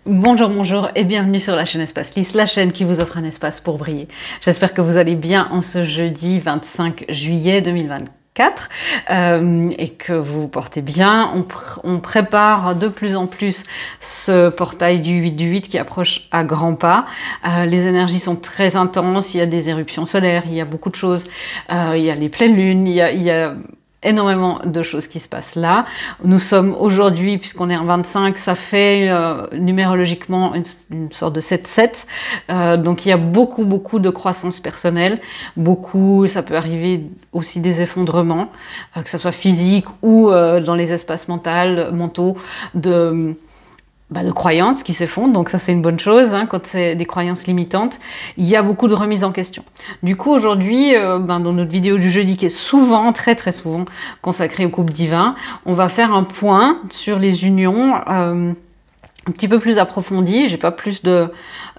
Bonjour, bonjour et bienvenue sur la chaîne Espace Lys, la chaîne qui vous offre un espace pour briller. J'espère que vous allez bien en ce jeudi 25 juillet 2024 et que vous vous portez bien. On prépare de plus en plus ce portail du 8 du 8 qui approche à grands pas. Les énergies sont très intenses, il y a des éruptions solaires, il y a beaucoup de choses, il y a les pleines lunes, il y a énormément de choses qui se passent là. Nous sommes aujourd'hui, puisqu'on est en 25, ça fait numérologiquement une sorte de 7-7. Donc il y a beaucoup de croissance personnelle. Ça peut arriver aussi des effondrements, que ce soit physique ou dans les espaces mentaux de croyances qui s'effondrent, donc ça c'est une bonne chose, hein, quand c'est des croyances limitantes. Il y a beaucoup de remises en question. Du coup aujourd'hui, dans notre vidéo du jeudi qui est souvent, très souvent consacrée au couple divin, on va faire un point sur les unions un petit peu plus approfondi. J'ai pas plus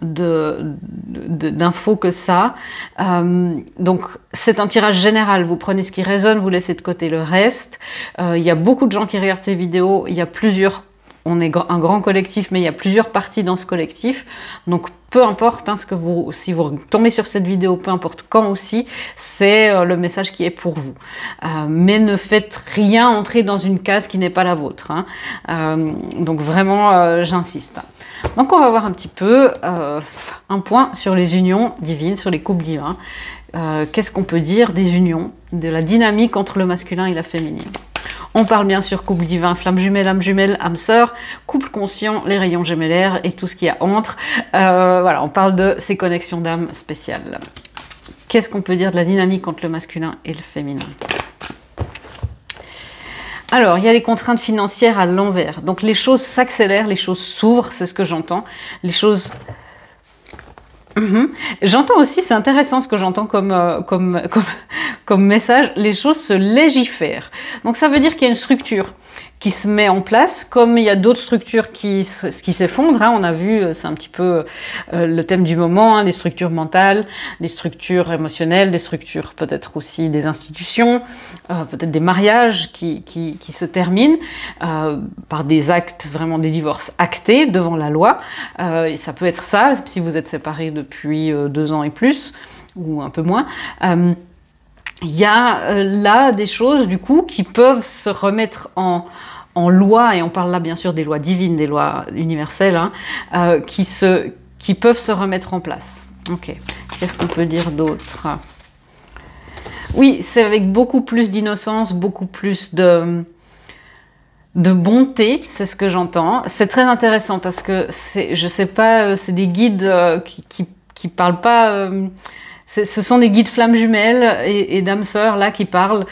d'infos que ça. Donc c'est un tirage général. Vous prenez ce qui résonne, vous laissez de côté le reste. Il y a beaucoup de gens qui regardent ces vidéos. On est un grand collectif, mais il y a plusieurs parties dans ce collectif. Donc, peu importe si vous tombez sur cette vidéo, peu importe quand aussi, c'est le message qui est pour vous. Mais ne faites rien entrer dans une case qui n'est pas la vôtre. Hein. Donc, vraiment, j'insiste. Donc, on va voir un petit peu un point sur les unions divines, sur les couples divins. Qu'est-ce qu'on peut dire des unions, de la dynamique entre le masculin et la féminine? On parle bien sûr couple divin, flamme jumelle, âme sœur, couple conscient, les rayons gémellaires et tout ce qu'il y a entre. Voilà, on parle de ces connexions d'âme spéciales. Qu'est-ce qu'on peut dire de la dynamique entre le masculin et le féminin? Alors, il y a les contraintes financières à l'envers. Donc les choses s'accélèrent, les choses s'ouvrent, c'est ce que j'entends. Les choses... J'entends aussi, c'est intéressant ce que j'entends comme message, les choses se légifèrent. Donc ça veut dire qu'il y a une structure qui se met en place, comme il y a d'autres structures qui s'effondrent. Hein. On a vu, c'est un petit peu le thème du moment, hein, des structures mentales, des structures émotionnelles, des structures peut-être aussi des institutions, peut-être des mariages qui se terminent par des actes, vraiment des divorces actés devant la loi. Et ça peut être ça, si vous êtes séparés depuis 2 ans et plus, ou un peu moins. Il y a là des choses du coup qui peuvent se remettre en loi, et on parle là bien sûr des lois divines, des lois universelles, hein, qui peuvent se remettre en place. Ok, qu'est-ce qu'on peut dire d'autre? Oui, c'est avec beaucoup plus d'innocence, beaucoup plus de bonté, c'est ce que j'entends. C'est très intéressant parce que je sais pas, c'est des guides qui parlent pas... ce sont des guides flammes jumelles et d'âmes sœurs là qui parlent.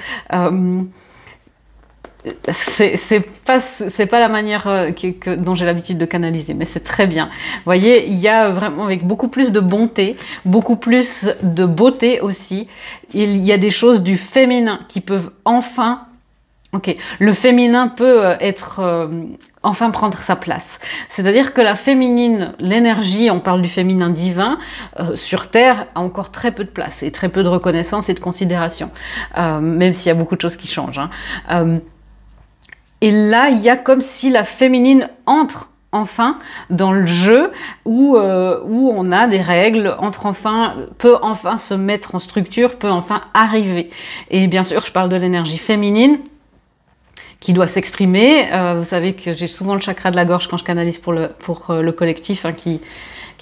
C'est pas la manière dont j'ai l'habitude de canaliser, mais c'est très bien. Vous voyez, il y a vraiment avec beaucoup plus de bonté, beaucoup plus de beauté aussi. Il y a des choses du féminin qui peuvent enfin... Ok, le féminin peut enfin prendre sa place. C'est-à-dire que la féminine, l'énergie, on parle du féminin divin, sur Terre a encore très peu de place et très peu de reconnaissance et de considération, même s'il y a beaucoup de choses qui changent. Hein. Et là, il y a comme si la féminine entre enfin dans le jeu où on a des règles, peut enfin se mettre en structure, peut enfin arriver. Et bien sûr, je parle de l'énergie féminine qui doit s'exprimer. Vous savez que j'ai souvent le chakra de la gorge quand je canalise pour le collectif, hein, qui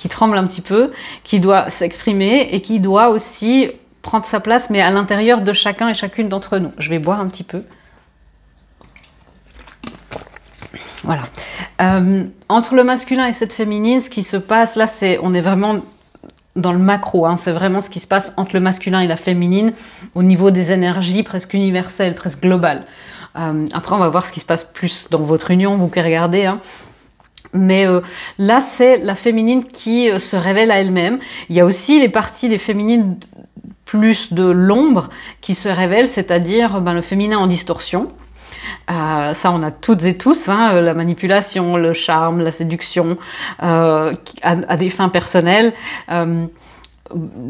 tremble un petit peu, qui doit s'exprimer et qui doit aussi prendre sa place, mais à l'intérieur de chacun et chacune d'entre nous. Je vais boire un petit peu. Voilà. Entre le masculin et cette féminine, ce qui se passe là, on est vraiment dans le macro, hein, c'est vraiment ce qui se passe entre le masculin et la féminine au niveau des énergies presque universelles, presque globales. Après, on va voir ce qui se passe plus dans votre union, vous qui regardez. Hein. Mais là, c'est la féminine qui se révèle à elle-même. Il y a aussi les parties des féminines plus de l'ombre qui se révèlent, c'est-à-dire le féminin en distorsion. Ça, on a toutes et tous, hein, la manipulation, le charme, la séduction, à des fins personnelles.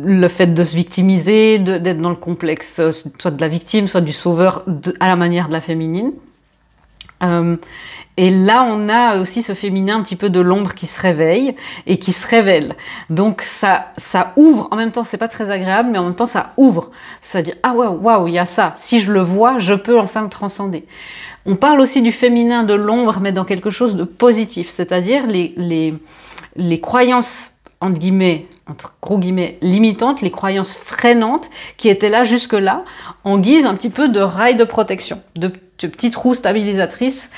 Le fait de se victimiser, d'être dans le complexe, soit de la victime, soit du sauveur, à la manière de la féminine. Et là, on a aussi ce féminin un petit peu de l'ombre qui se réveille et qui se révèle. Donc ça ouvre, en même temps c'est pas très agréable, mais en même temps ça ouvre. C'est-à-dire, ah ouais, waouh, il y a ça. Si je le vois, je peux enfin le transcender. On parle aussi du féminin de l'ombre, mais dans quelque chose de positif. C'est-à-dire les croyances, entre guillemets, entre gros guillemets, limitantes, les croyances freinantes qui étaient là jusque-là, en guise un petit peu de rail de protection, de petites roues stabilisatrices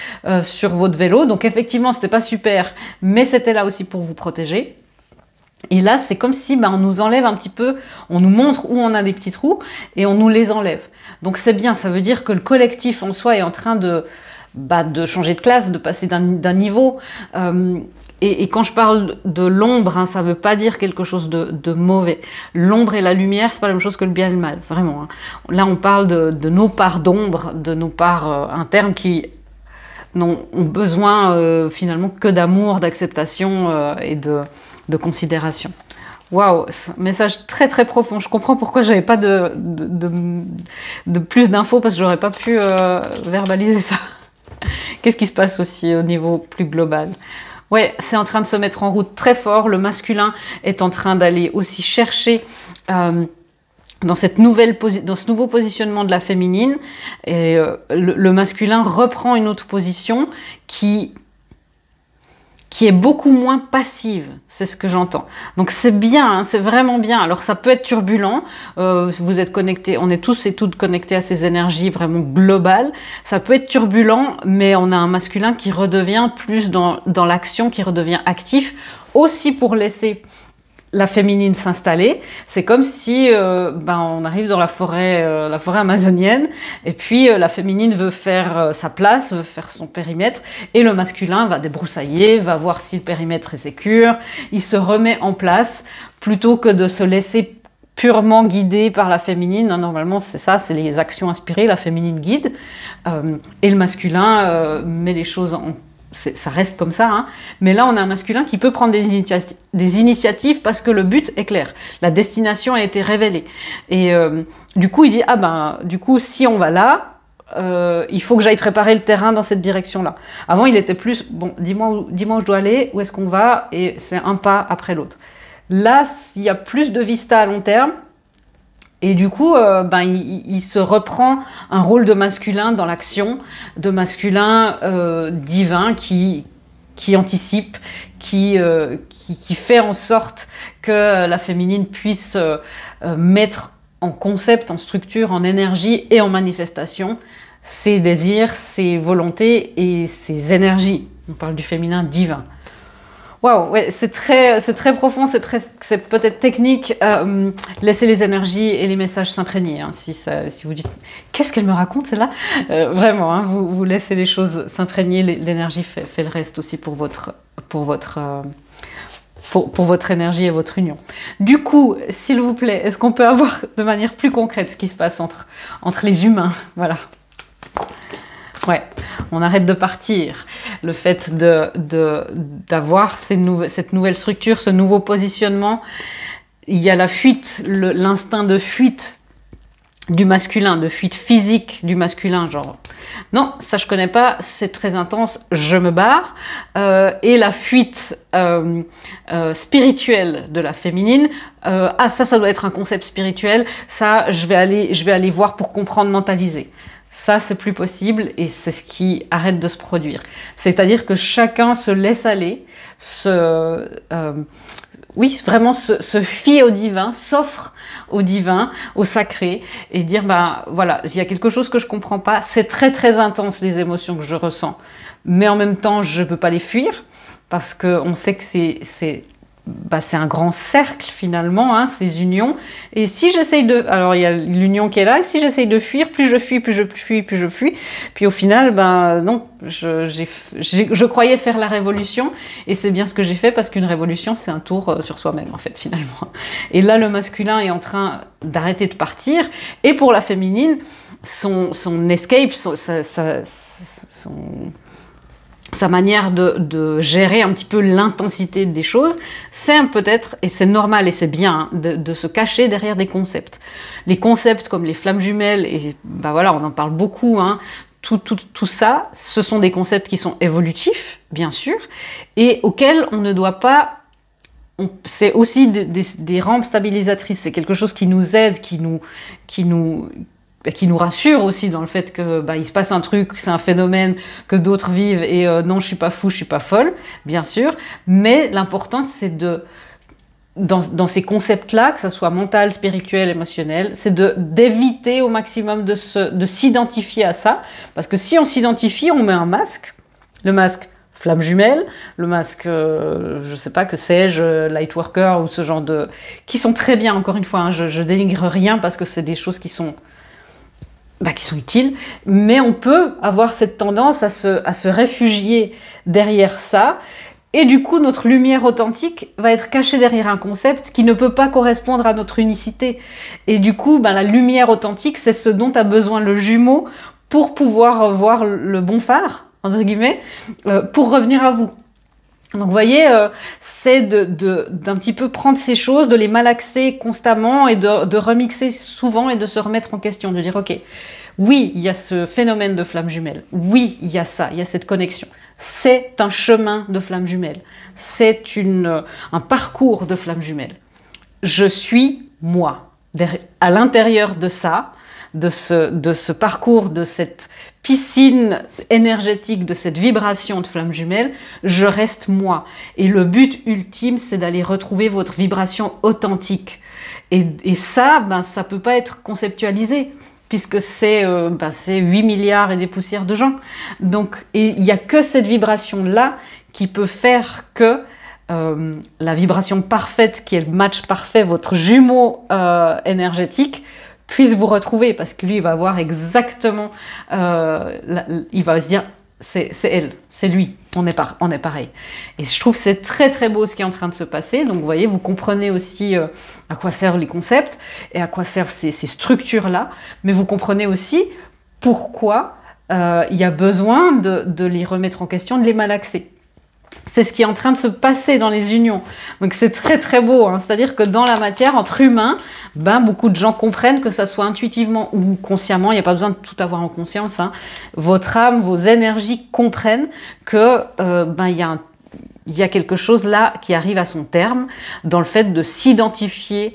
sur votre vélo. Donc effectivement, c'était pas super, mais c'était là aussi pour vous protéger. Et là, c'est comme si on nous enlève un petit peu, on nous montre où on a des petites roues et on nous les enlève. Donc c'est bien, ça veut dire que le collectif en soi est en train de changer de classe, de passer d'un niveau. Et quand je parle de l'ombre, ça ne veut pas dire quelque chose de mauvais. L'ombre et la lumière, c'est pas la même chose que le bien et le mal, vraiment. Là, on parle de nos parts d'ombre, de nos parts internes qui ont besoin finalement que d'amour, d'acceptation et de considération. Waouh, message très très profond. Je comprends pourquoi j'avais pas de plus d'infos, parce que j'aurais pas pu verbaliser ça. Qu'est-ce qui se passe aussi au niveau plus global? Ouais, c'est en train de se mettre en route très fort. Le masculin est en train d'aller aussi chercher dans ce nouveau positionnement de la féminine. Et le masculin reprend une autre position qui est beaucoup moins passive, c'est ce que j'entends. Donc c'est bien, c'est vraiment bien. Alors ça peut être turbulent, vous êtes connectés, on est tous et toutes connectés à ces énergies vraiment globales. Ça peut être turbulent, mais on a un masculin qui redevient plus dans l'action, qui redevient actif, aussi pour laisser la féminine s'installer. C'est comme si on arrive dans la forêt amazonienne, et puis la féminine veut faire sa place, veut faire son périmètre, et le masculin va débroussailler, va voir si le périmètre est sécure, il se remet en place, plutôt que de se laisser purement guider par la féminine. Normalement, c'est ça, c'est les actions inspirées, la féminine guide, et le masculin met les choses en ça reste comme ça, mais là on a un masculin qui peut prendre des initiatives parce que le but est clair, la destination a été révélée. Et du coup il dit, du coup si on va là, il faut que j'aille préparer le terrain dans cette direction-là. Avant il était plus, bon, dis-moi où je dois aller, où est-ce qu'on va, et c'est un pas après l'autre. Là il y a plus de vista à long terme. Et du coup, il se reprend un rôle de masculin dans l'action, de masculin divin qui anticipe, qui fait en sorte que la féminine puisse mettre en concept, en structure, en énergie et en manifestation ses désirs, ses volontés et ses énergies. On parle du féminin divin. Waouh, ouais, c'est très profond, c'est peut-être technique. Laissez les énergies et les messages s'imprégner. Si vous dites, qu'est-ce qu'elle me raconte celle-là, vraiment, vous laissez les choses s'imprégner. L'énergie fait le reste aussi pour votre énergie et votre union. Du coup, s'il vous plaît, est-ce qu'on peut avoir de manière plus concrète ce qui se passe entre les humains? Voilà. Ouais, on arrête de partir. Le fait d'avoir cette nouvelle structure, ce nouveau positionnement, il y a la fuite, l'instinct de fuite du masculin, de fuite physique du masculin, genre non, ça je connais pas, c'est très intense, je me barre, et la fuite spirituelle de la féminine, ça doit être un concept spirituel, ça je vais aller voir pour comprendre, mentaliser. Ça, c'est plus possible et c'est ce qui arrête de se produire. C'est-à-dire que chacun se laisse aller, vraiment se fie au divin, s'offre au divin, au sacré, et dire, voilà, il y a quelque chose que je comprends pas, c'est très très intense les émotions que je ressens, mais en même temps, je peux pas les fuir, parce qu'on sait que c'est un grand cercle finalement, ces unions. Et si j'essaye alors il y a l'union qui est là, et si j'essaye de fuir, plus je fuis, puis au final, non, je croyais faire la révolution, et c'est bien ce que j'ai fait, parce qu'une révolution, c'est un tour sur soi-même, en fait, finalement. Et là, le masculin est en train d'arrêter de partir, et pour la féminine, son escape, sa manière de gérer un petit peu l'intensité des choses, c'est peut-être, et c'est normal et c'est bien, de se cacher derrière des concepts. Les concepts comme les flammes jumelles, et voilà, on en parle beaucoup, tout ça, ce sont des concepts qui sont évolutifs, bien sûr, et auxquels on ne doit pas... C'est aussi des rampes stabilisatrices, c'est quelque chose qui nous aide, qui nous rassure aussi dans le fait que il se passe un truc, c'est un phénomène que d'autres vivent, et non, je suis pas fou, je suis pas folle, bien sûr, mais l'important, c'est dans ces concepts-là, que ça soit mental, spirituel, émotionnel, c'est d'éviter au maximum de s'identifier à ça, parce que si on s'identifie, on met un masque, le masque flamme jumelle, le masque, je sais pas, que sais-je, lightworker, ou ce genre qui sont très bien, encore une fois, hein, je dénigre rien, parce que c'est des choses qui sont utiles, mais on peut avoir cette tendance à se réfugier derrière ça, et du coup, notre lumière authentique va être cachée derrière un concept qui ne peut pas correspondre à notre unicité. Et du coup, la lumière authentique, c'est ce dont a besoin le jumeau pour pouvoir voir le bon phare, entre guillemets, pour revenir à vous. Donc vous voyez, c'est d'un petit peu prendre ces choses, de les malaxer constamment et de remixer souvent et de se remettre en question, de dire ok, oui, il y a ce phénomène de flamme jumelle, oui, il y a ça, il y a cette connexion. C'est un chemin de flamme jumelle, c'est un parcours de flamme jumelle. Je suis moi. À l'intérieur de ça, de ce parcours, de cette piscine énergétique, de cette vibration de flamme jumelle, je reste moi. Et le but ultime, c'est d'aller retrouver votre vibration authentique. Et ça, ça peut pas être conceptualisé, puisque c'est 8 milliards et des poussières de gens. Donc, il n'y a que cette vibration-là qui peut faire que la vibration parfaite, qui est le match parfait, votre jumeau énergétique, puisse vous retrouver, parce que lui, il va voir exactement, il va se dire, c'est elle, c'est lui, on est pareil. Et je trouve que c'est très très beau ce qui est en train de se passer. Donc vous voyez, vous comprenez aussi à quoi servent les concepts et à quoi servent ces structures-là, mais vous comprenez aussi pourquoi il y a besoin de les remettre en question, de les malaxer. C'est ce qui est en train de se passer dans les unions. Donc c'est très très beau, hein. C'est-à-dire que dans la matière, entre humains, beaucoup de gens comprennent, que ça soit intuitivement ou consciemment, il n'y a pas besoin de tout avoir en conscience, hein. Votre âme, vos énergies comprennent que il y a quelque chose là qui arrive à son terme, dans le fait de s'identifier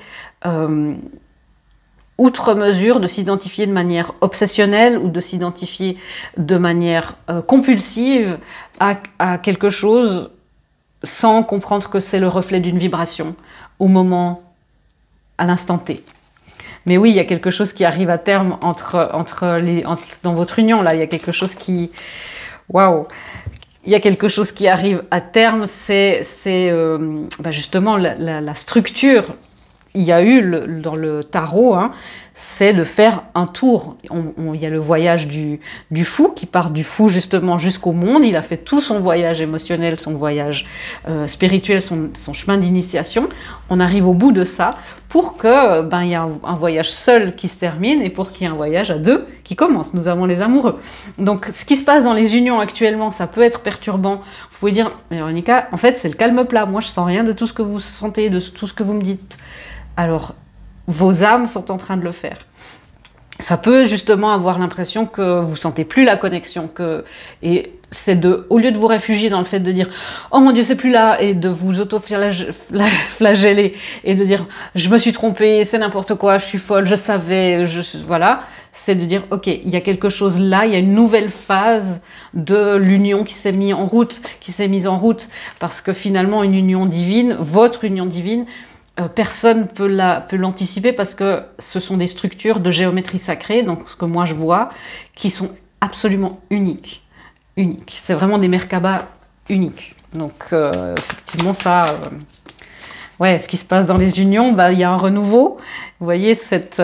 outre mesure, de s'identifier de manière obsessionnelle ou de s'identifier de manière compulsive à quelque chose sans comprendre que c'est le reflet d'une vibration au moment, à l'instant T. Mais oui, il y a quelque chose qui arrive à terme dans votre union, là, il y a quelque chose qui... Waouh! Il y a quelque chose qui arrive à terme, c'est justement la structure. Il y a eu dans le tarot, hein, c'est de faire un tour. Il y a le voyage du fou qui part du fou justement jusqu'au monde. Il a fait tout son voyage émotionnel, son voyage spirituel, son chemin d'initiation. On arrive au bout de ça pour que il y ait un voyage seul qui se termine et pour qu'il y ait un voyage à deux qui commence. Nous avons les amoureux. Donc ce qui se passe dans les unions actuellement, ça peut être perturbant. Vous pouvez dire, mais Véronica, en fait c'est le calme plat. Moi je sens rien de tout ce que vous sentez, de tout ce que vous me dites. Alors, vos âmes sont en train de le faire. Ça peut justement avoir l'impression que vous sentez plus la connexion, et c'est au lieu de vous réfugier dans le fait de dire « Oh mon Dieu, c'est plus là » et de vous auto-flageller et de dire « Je me suis trompée, c'est n'importe quoi, je suis folle, je savais, voilà », c'est de dire « Ok, il y a quelque chose là, il y a une nouvelle phase de l'union qui s'est mise en route, parce que finalement, une union divine, votre union divine, personne peut l'anticiper parce que ce sont des structures de géométrie sacrée, donc ce que moi je vois, qui sont absolument uniques. C'est vraiment des Merkaba uniques. Donc effectivement ça, ce qui se passe dans les unions, il y a un renouveau. Vous voyez cette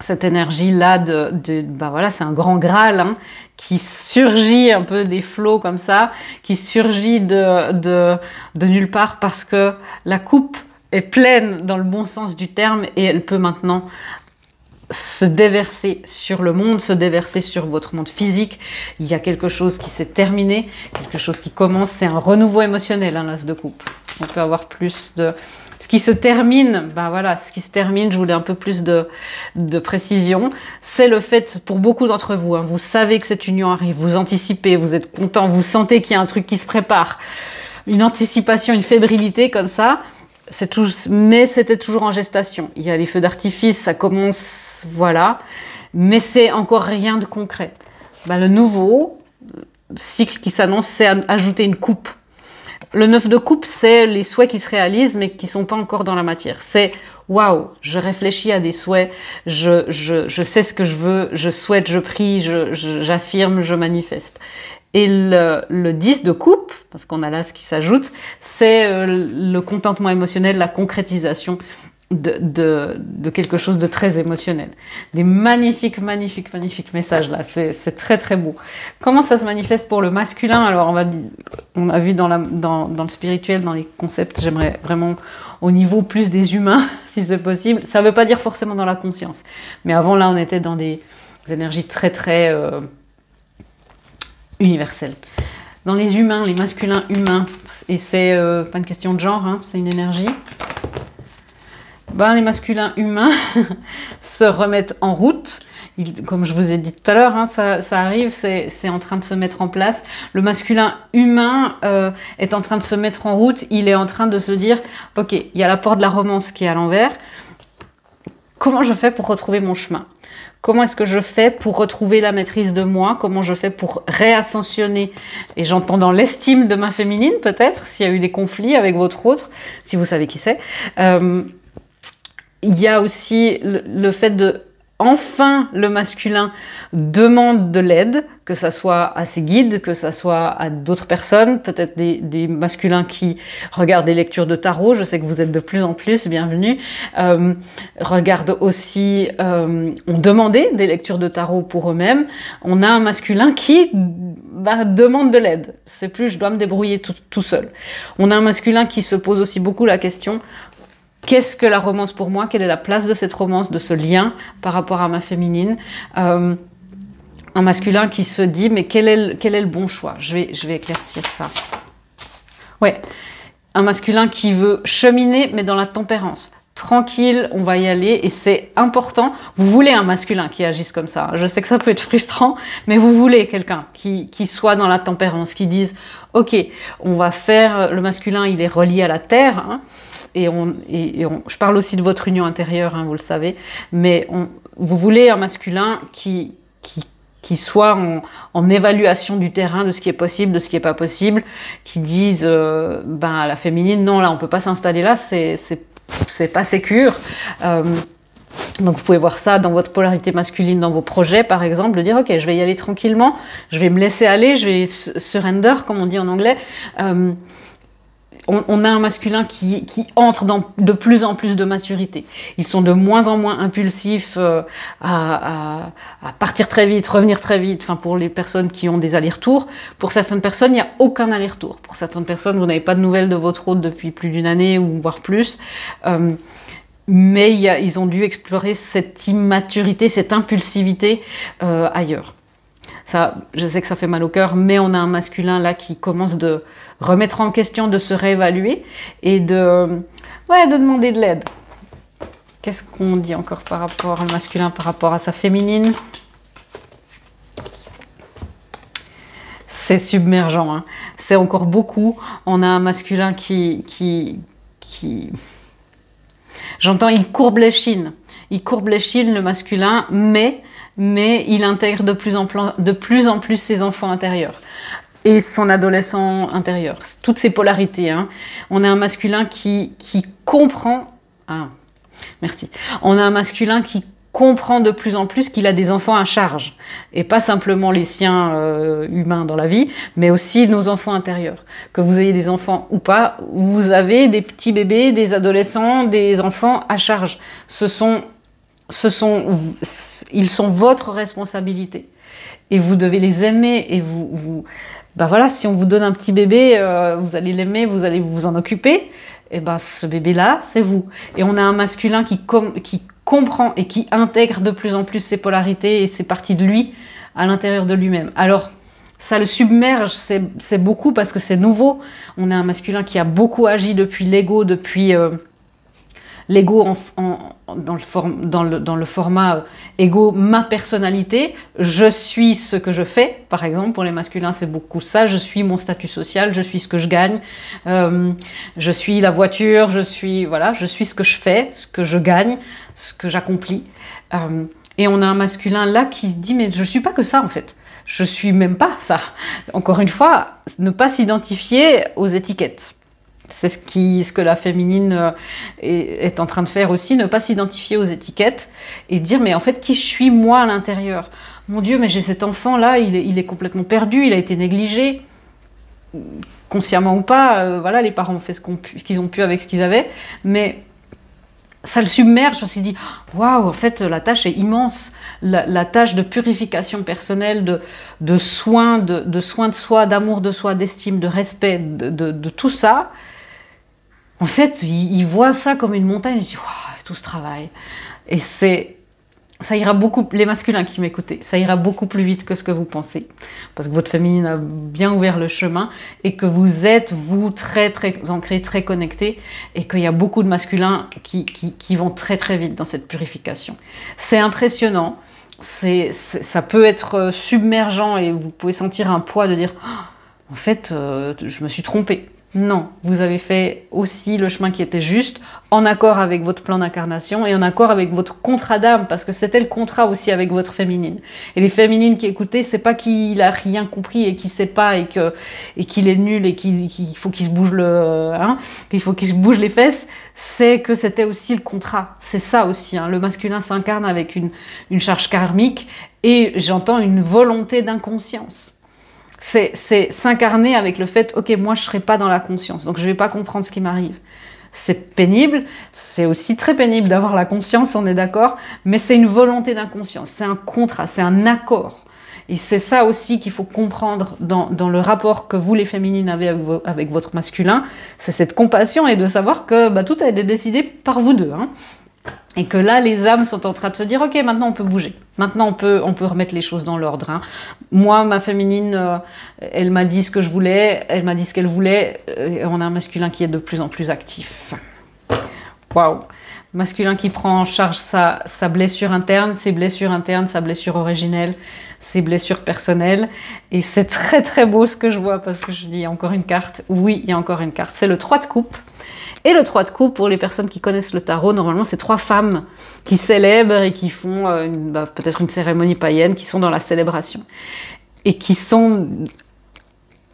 énergie-là c'est un grand Graal, hein, qui surgit un peu des flots comme ça, qui surgit de nulle part parce que la coupe est pleine dans le bon sens du terme et elle peut maintenant se déverser sur le monde, se déverser sur votre monde physique. Il y a quelque chose qui s'est terminé, quelque chose qui commence, c'est un renouveau émotionnel, hein, l'as de coupe. On peut avoir plus Ce qui se termine, ben voilà, ce qui se termine, je voulais un peu plus de précision, c'est le fait, pour beaucoup d'entre vous, hein, vous savez que cette union arrive, vous anticipez, vous êtes content, vous sentez qu'il y a un truc qui se prépare, une anticipation, une fébrilité comme ça, mais c'était toujours en gestation. Il y a les feux d'artifice, ça commence, voilà, mais c'est encore rien de concret. Ben, le nouveau cycle qui s'annonce, c'est ajouter une coupe. Le 9 de coupe, c'est les souhaits qui se réalisent, mais qui sont pas encore dans la matière. C'est waouh, je réfléchis à des souhaits, je sais ce que je veux, je souhaite, je prie, j'affirme, je manifeste. Et le 10 de coupe, parce qu'on a là ce qui s'ajoute, c'est le contentement émotionnel, la concrétisation de quelque chose de très émotionnel. Des magnifiques messages là, c'est très très beau. Comment ça se manifeste pour le masculin? Alors on a vu dans le spirituel, dans les concepts, j'aimerais vraiment au niveau plus des humains, si c'est possible. Ça veut pas dire forcément dans la conscience, mais avant là on était dans des énergies très très universelles. Dans les humains, les masculins humains, et c'est pas une question de genre, hein, c'est une énergie. Ben, les masculins humains se remettent en route. Comme je vous ai dit tout à l'heure, hein, ça arrive, c'est en train de se mettre en place. Le masculin humain est en train de se mettre en route. Il est en train de se dire, ok, il y a la porte de la romance qui est à l'envers. Comment je fais pour retrouver mon chemin? Comment est-ce que je fais pour retrouver la maîtrise de moi? Comment je fais pour réascensionner? Et j'entends dans l'estime de ma féminine, peut-être, s'il y a eu des conflits avec votre autre, si vous savez qui c'est. Il y a aussi le fait de, enfin, le masculin demande de l'aide, que ça soit à ses guides, que ça soit à d'autres personnes, peut-être des masculins qui regardent des lectures de tarot, je sais que vous êtes de plus en plus, bienvenue, regardent aussi, ont demandé des lectures de tarot pour eux-mêmes. On a un masculin qui demande de l'aide, c'est plus je dois me débrouiller tout seul. On a un masculin qui se pose aussi beaucoup la question, qu'est-ce que la romance pour moi? Quelle est la place de cette romance, de ce lien par rapport à ma féminine? Un masculin qui se dit, mais quel est le bon choix? Je vais éclaircir ça. Ouais, un masculin qui veut cheminer, mais dans la tempérance. Tranquille, on va y aller, et c'est important. Vous voulez un masculin qui agisse comme ça. Je sais que ça peut être frustrant, mais vous voulez quelqu'un qui soit dans la tempérance, qui dise, ok, on va faire, le masculin, il est relié à la terre, hein, je parle aussi de votre union intérieure, hein, vous le savez, mais vous voulez un masculin qui soit en évaluation du terrain, de ce qui est possible, de ce qui n'est pas possible, qui dise ben, à la féminine, non, là, on ne peut pas s'installer là, c'est pas sécure. Donc vous pouvez voir ça dans votre polarité masculine, dans vos projets par exemple, de dire ok, je vais y aller tranquillement, je vais me laisser aller, je vais surrender comme on dit en anglais. On a un masculin qui entre dans de plus en plus de maturité. Ils sont de moins en moins impulsifs à partir très vite, revenir très vite. Enfin, pour les personnes qui ont des allers-retours. Pour certaines personnes, il n'y a aucun aller-retour. Pour certaines personnes, vous n'avez pas de nouvelles de votre hôte depuis plus d'une année ou voire plus. Mais ils ont dû explorer cette immaturité, cette impulsivité ailleurs. Ça, je sais que ça fait mal au cœur, mais on a un masculin là qui commence de remettre en question, de se réévaluer et de demander de l'aide. Qu'est-ce qu'on dit encore par rapport au masculin, par rapport à sa féminine? C'est submergent, hein. C'est encore beaucoup. On a un masculin qui j'entends, il courbe l'échine. Il courbe l'échine, le masculin, mais il intègre de plus en plus ses enfants intérieurs et son adolescent intérieur. Toutes ces polarités, hein. On a un masculin qui comprend... Ah, merci. On a un masculin qui comprend de plus en plus qu'il a des enfants à charge. Et pas simplement les siens humains dans la vie, mais aussi nos enfants intérieurs. Que vous ayez des enfants ou pas, vous avez des petits bébés, des adolescents, des enfants à charge. Ils sont votre responsabilité. Et vous devez les aimer. Et ben voilà, si on vous donne un petit bébé, vous allez l'aimer, vous allez vous en occuper. Et ben ce bébé-là, c'est vous. Et on a un masculin qui comprend et qui intègre de plus en plus ses polarités et ses parties de lui à l'intérieur de lui-même. Alors, ça le submerge, c'est beaucoup parce que c'est nouveau. On a un masculin qui a beaucoup agi depuis l'ego, depuis l'ego dans le format ego, ma personnalité, je suis ce que je fais, par exemple, pour les masculins c'est beaucoup ça, je suis mon statut social, je suis ce que je gagne, je suis la voiture, je suis ce que je fais, ce que je gagne, ce que j'accomplis. Et on a un masculin là qui se dit mais je suis pas que ça en fait. Je suis même pas ça. Encore une fois, ne pas s'identifier aux étiquettes. C'est ce que la féminine est en train de faire aussi, ne pas s'identifier aux étiquettes et dire mais en fait qui je suis moi à l'intérieur. Mon Dieu, mais j'ai cet enfant là, il est complètement perdu, il a été négligé, consciemment ou pas. Voilà, les parents ont fait ce qu'ils ont pu avec ce qu'ils avaient, mais ça le submerge parce qu'il dit waouh, en fait la tâche est immense, la tâche de purification personnelle, de soins de soi, d'amour de soi, d'estime, de respect, de tout ça. En fait, il voit ça comme une montagne, il dit waouh, tout ce travail. Et ça ira beaucoup, les masculins qui m'écoutez, ça ira beaucoup plus vite que ce que vous pensez, parce que votre féminine a bien ouvert le chemin et que vous êtes, vous, très très ancrés, très connectés, et qu'il y a beaucoup de masculins qui vont très très vite dans cette purification. C'est impressionnant, ça peut être submergent et vous pouvez sentir un poids de dire oh, en fait, je me suis trompée. Non, vous avez fait aussi le chemin qui était juste, en accord avec votre plan d'incarnation et en accord avec votre contrat d'âme, parce que c'était le contrat aussi avec votre féminine. Et les féminines qui écoutaient, c'est pas qu'il a rien compris et qu'il sait pas et qu'il est nul et qu'il faut qu'il se bouge qu'il faut qu'il se bouge les fesses, c'est que c'était aussi le contrat. C'est ça aussi, hein. Le masculin s'incarne avec une charge karmique et j'entends une volonté d'inconscience. C'est s'incarner avec le fait, ok, moi je ne serai pas dans la conscience, donc je ne vais pas comprendre ce qui m'arrive. C'est pénible, c'est aussi très pénible d'avoir la conscience, on est d'accord, mais c'est une volonté d'inconscience, c'est un contrat, c'est un accord. Et c'est ça aussi qu'il faut comprendre dans le rapport que vous, les féminines, avez avec votre masculin, c'est cette compassion et de savoir que tout a été décidé par vous deux, hein. Et que là, les âmes sont en train de se dire, ok, maintenant on peut bouger. Maintenant on peut remettre les choses dans l'ordre, hein. Moi, ma féminine, elle m'a dit ce que je voulais, elle m'a dit ce qu'elle voulait, et on a un masculin qui est de plus en plus actif. Waouh! Masculin qui prend en charge sa blessure interne, ses blessures internes, sa blessure originelle, ses blessures personnelles. Et c'est très très beau ce que je vois, parce que je dis, il y a encore une carte. Oui, il y a encore une carte. C'est le 3 de coupe. Et le 3 de coupe, pour les personnes qui connaissent le tarot, normalement, c'est 3 femmes qui célèbrent et qui font peut-être une cérémonie païenne, qui sont dans la célébration. Et qui sont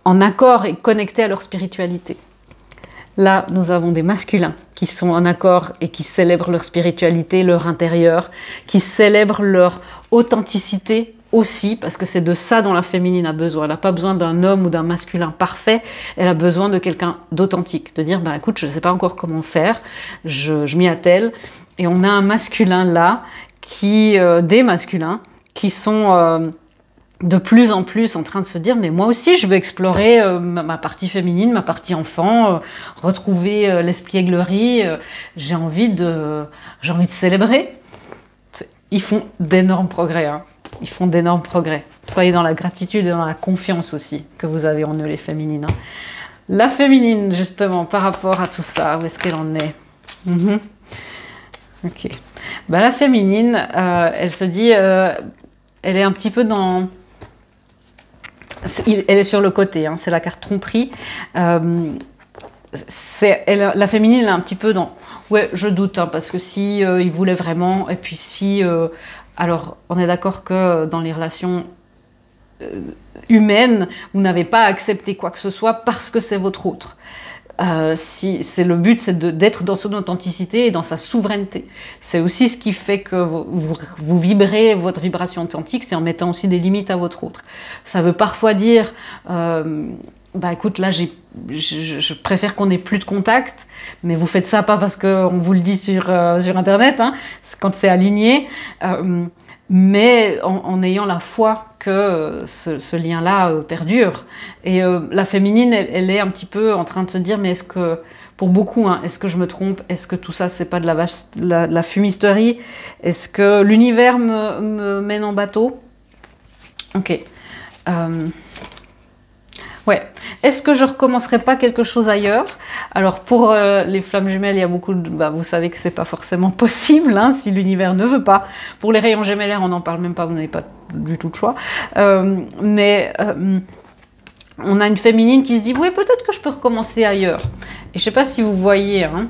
en accord et connectés à leur spiritualité. Là, nous avons des masculins qui sont en accord et qui célèbrent leur spiritualité, leur intérieur, qui célèbrent leur authenticité aussi, parce que c'est de ça dont la féminine a besoin. Elle n'a pas besoin d'un homme ou d'un masculin parfait, elle a besoin de quelqu'un d'authentique, de dire, écoute, je ne sais pas encore comment faire, je m'y attelle. Et on a un masculin là, des masculins, qui sont de plus en plus en train de se dire, mais moi aussi je veux explorer ma partie féminine, ma partie enfant, retrouver l'espièglerie, j'ai envie de célébrer. Ils font d'énormes progrès, hein. Ils font d'énormes progrès. Soyez dans la gratitude et dans la confiance aussi que vous avez en eux, les féminines, hein. La féminine, justement, par rapport à tout ça, où est-ce qu'elle en est? Ok. La féminine, elle se dit, elle est un petit peu dans... Elle est sur le côté, hein, c'est la carte tromperie. La féminine, elle est un petit peu dans... Ouais, je doute, hein, parce que si il voulait vraiment, et puis si... alors, on est d'accord que dans les relations humaines, vous n'avez pas accepté quoi que ce soit parce que c'est votre autre. Si c'est le but, c'est d'être dans son authenticité et dans sa souveraineté. C'est aussi ce qui fait que vous vibrez votre vibration authentique, c'est en mettant aussi des limites à votre autre. Ça veut parfois dire, écoute, là, je préfère qu'on n'ait plus de contact, mais vous faites ça pas parce qu'on vous le dit sur Internet, hein, quand c'est aligné, mais en ayant la foi que ce lien-là perdure. Et la féminine, elle est un petit peu en train de se dire, mais est-ce que, pour beaucoup, hein, est-ce que je me trompe? Est-ce que tout ça, c'est pas de la fumisterie? Est-ce que l'univers me mène en bateau? Ok. Ouais. Est-ce que je recommencerai pas quelque chose ailleurs? Alors pour les flammes jumelles, il y a beaucoup de... Bah, vous savez que c'est pas forcément possible, hein, si l'univers ne veut pas. Pour les rayons gemellaires, on n'en parle même pas, vous n'avez pas du tout de choix. On a une féminine qui se dit, oui, peut-être que je peux recommencer ailleurs. Et je sais pas si vous voyez, hein,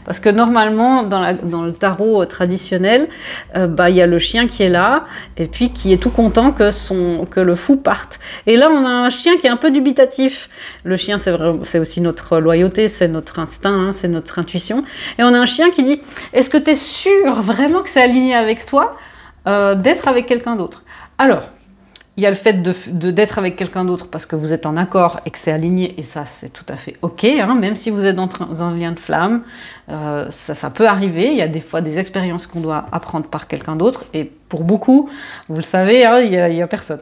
parce que normalement, dans le tarot traditionnel, bah, y a le chien qui est là, et puis qui est tout content que le fou parte. Et là, on a un chien qui est un peu dubitatif. Le chien, c'est aussi notre loyauté, c'est notre instinct, hein, c'est notre intuition. Et on a un chien qui dit, est-ce que tu es sûr vraiment que c'est aligné avec toi d'être avec quelqu'un d'autre? Alors, il y a le fait d'être avec quelqu'un d'autre parce que vous êtes en accord et que c'est aligné, et ça, c'est tout à fait OK, hein, même si vous êtes dans un lien de flamme, ça peut arriver. Il y a des fois des expériences qu'on doit apprendre par quelqu'un d'autre, et pour beaucoup, vous le savez, hein, il y a personne.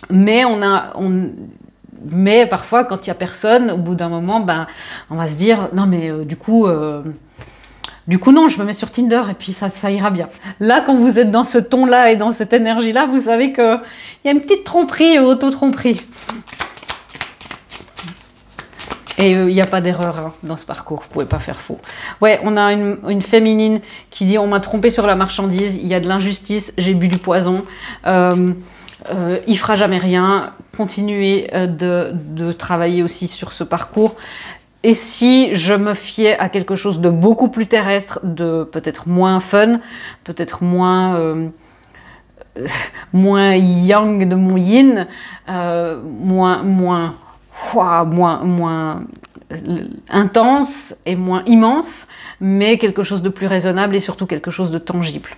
Mais parfois, quand il y a personne, au bout d'un moment, ben, on va se dire, non mais du coup, non, je me mets sur Tinder et puis ça ira bien. Là, quand vous êtes dans ce ton-là et dans cette énergie-là, vous savez qu'il y a une petite tromperie, auto-tromperie. Et il n'y a pas d'erreur, hein, dans ce parcours, vous ne pouvez pas faire faux. Ouais, on a une féminine qui dit, on m'a trompé sur la marchandise, il y a de l'injustice, j'ai bu du poison, il fera jamais rien. Continuez de travailler aussi sur ce parcours. Et si je me fiais à quelque chose de beaucoup plus terrestre, de peut-être moins fun, peut-être moins yang de mon yin, moins intense et moins immense, mais quelque chose de plus raisonnable et surtout quelque chose de tangible.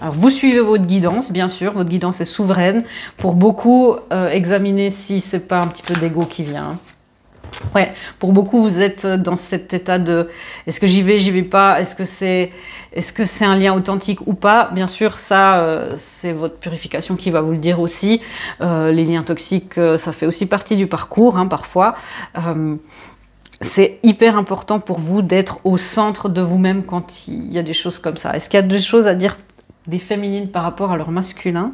Alors vous suivez votre guidance, bien sûr, votre guidance est souveraine. Pour beaucoup, examinez si c'est pas un petit peu d'ego qui vient. Ouais, pour beaucoup, vous êtes dans cet état de est-ce que j'y vais pas, est-ce que c'est un lien authentique ou pas? Bien sûr, ça, c'est votre purification qui va vous le dire aussi. Les liens toxiques, ça fait aussi partie du parcours, hein, parfois. C'est hyper important pour vous d'être au centre de vous-même quand il y a des choses comme ça. Est-ce qu'il y a des choses à dire des féminines par rapport à leur masculin?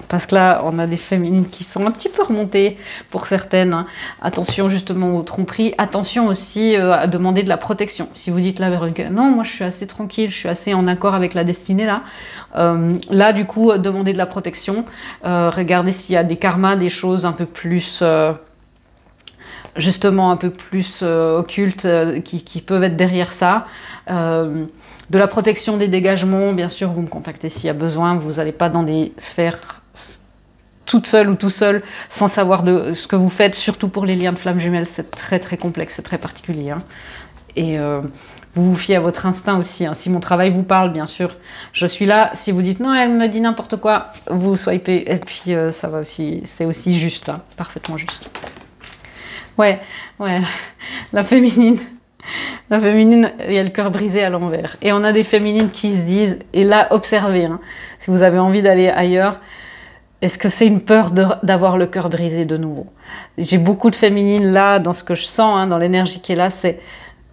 Parce que là, on a des féminines qui sont un petit peu remontées pour certaines. Hein. Attention justement aux tromperies. Attention aussi à demander de la protection. Si vous dites là, non, moi je suis assez tranquille, je suis assez en accord avec la destinée là. Là, du coup, demandez de la protection. Regardez s'il y a des karmas, des choses un peu plus... justement un peu plus occultes qui peuvent être derrière ça. De la protection des dégagements, bien sûr, vous me contactez s'il y a besoin. Vous n'allez pas dans des sphères toute seule ou tout seul, sans savoir de ce que vous faites, surtout pour les liens de flammes jumelles, c'est très très complexe, c'est très particulier. Hein. Et vous vous fiez à votre instinct aussi. Hein. Si mon travail vous parle, bien sûr, je suis là. Si vous dites non, elle me dit n'importe quoi, vous swipez. Et puis ça va aussi, c'est aussi juste, hein, parfaitement juste. Ouais, la féminine. La féminine, il y a le cœur brisé à l'envers. Et on a des féminines qui se disent, et là, observez, hein, si vous avez envie d'aller ailleurs, est-ce que c'est une peur d'avoir le cœur brisé de nouveau? J'ai beaucoup de féminines là, dans ce que je sens, hein, dans l'énergie qui est là, c'est...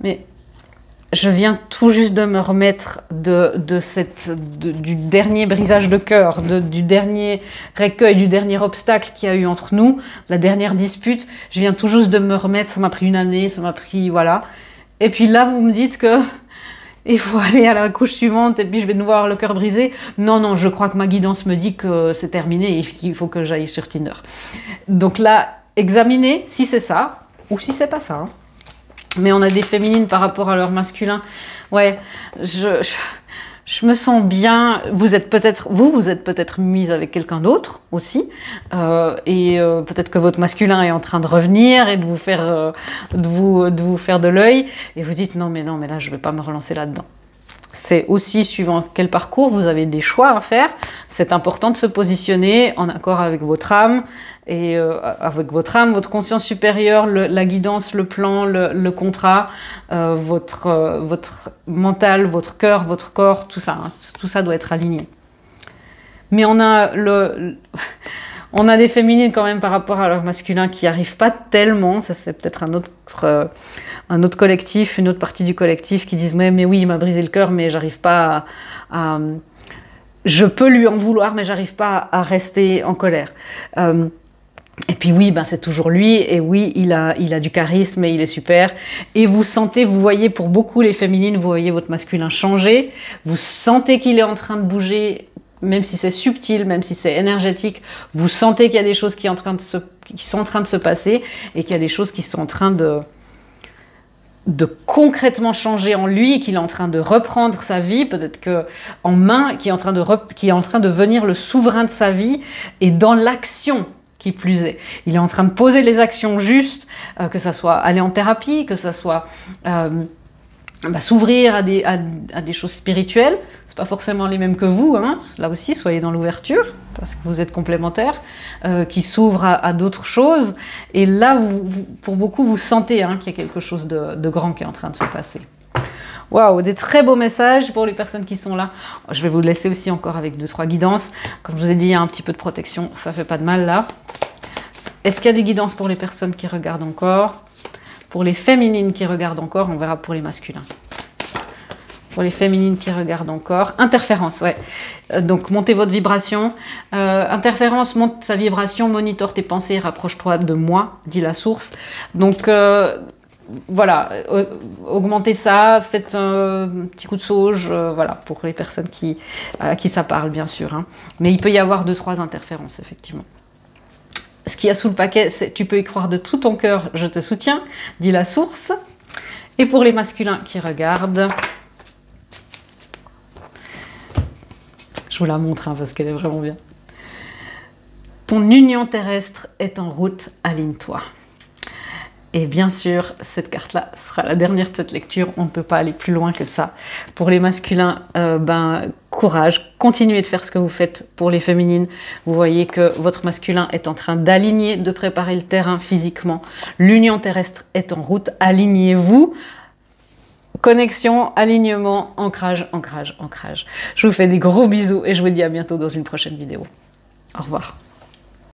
Mais je viens tout juste de me remettre du dernier brisage de cœur, du dernier recueil, du dernier obstacle qu'il y a eu entre nous, la dernière dispute. Je viens tout juste de me remettre, ça m'a pris une année, ça m'a pris... Voilà. Et puis là, vous me dites que... il faut aller à la couche suivante et puis je vais devoir avoir le cœur brisé. Non, je crois que ma guidance me dit que c'est terminé et qu'il faut que j'aille sur Tinder. Donc là, examinez si c'est ça ou si c'est pas ça. Hein. Mais on a des féminines par rapport à leur masculin. Ouais, je me sens bien. Vous êtes peut-être mise avec quelqu'un d'autre aussi. Peut-être que votre masculin est en train de revenir et de vous faire de l'œil. Et vous dites non mais là je vais pas me relancer là-dedans. C'est aussi suivant quel parcours, vous avez des choix à faire. C'est important de se positionner en accord avec votre âme, et avec votre conscience supérieure, la guidance, le plan, le contrat, votre mental, votre cœur, votre corps, tout ça. Hein, tout ça doit être aligné. Mais on a des féminines quand même par rapport à leur masculin qui n'y arrivent pas tellement. Ça, c'est peut-être un autre collectif, une autre partie du collectif qui disent mais oui, il m'a brisé le cœur, mais j'arrive pas à je peux lui en vouloir, mais j'arrive pas à rester en colère. Et puis oui, ben c'est toujours lui, et oui, il a du charisme et il est super. Et vous sentez, vous voyez, pour beaucoup les féminines, vous voyez votre masculin changer, vous sentez qu'il est en train de bouger, même si c'est subtil, même si c'est énergétique, vous sentez qu'il y a des choses qui sont en train de se passer, et qu'il y a des choses qui sont en train de concrètement changer en lui, qu'il est en train de reprendre sa vie, peut-être que en main, qui est en train de devenir le souverain de sa vie, et dans l'action, qui plus est. Il est en train de poser les actions justes, que ça soit aller en thérapie, que ça soit s'ouvrir à des choses spirituelles. C'est pas forcément les mêmes que vous, hein. Là aussi, soyez dans l'ouverture, parce que vous êtes complémentaires, qui s'ouvrent à d'autres choses. Et là, pour beaucoup, vous sentez qu'il y a quelque chose de grand qui est en train de se passer. Waouh, des très beaux messages pour les personnes qui sont là. Je vais vous laisser aussi encore avec 2-3 guidances. Comme je vous ai dit, il y a un petit peu de protection, ça fait pas de mal là. Est-ce qu'il y a des guidances pour les personnes qui regardent encore? Pour les féminines qui regardent encore, on verra pour les masculins. Pour les féminines qui regardent encore. Interférence, ouais. Donc, montez votre vibration. Interférence, monte sa vibration, monitore tes pensées, rapproche-toi de moi, dit la source. Donc, voilà, augmentez ça, faites un petit coup de sauge, voilà, pour les personnes à qui ça parle, bien sûr. Hein. Mais il peut y avoir 2-3 interférences, effectivement. Ce qu'il y a sous le paquet, c'est tu peux y croire de tout ton cœur, je te soutiens, dit la source. Et pour les masculins qui regardent, je vous la montre parce qu'elle est vraiment bien. Ton union terrestre est en route, aligne-toi. Et bien sûr, cette carte-là sera la dernière de cette lecture. On ne peut pas aller plus loin que ça. Pour les masculins, courage. Continuez de faire ce que vous faites. Pour les féminines, vous voyez que votre masculin est en train d'aligner, de préparer le terrain physiquement. L'union terrestre est en route. Alignez-vous. Connexion, alignement, ancrage, ancrage, ancrage. Je vous fais des gros bisous et je vous dis à bientôt dans une prochaine vidéo. Au revoir.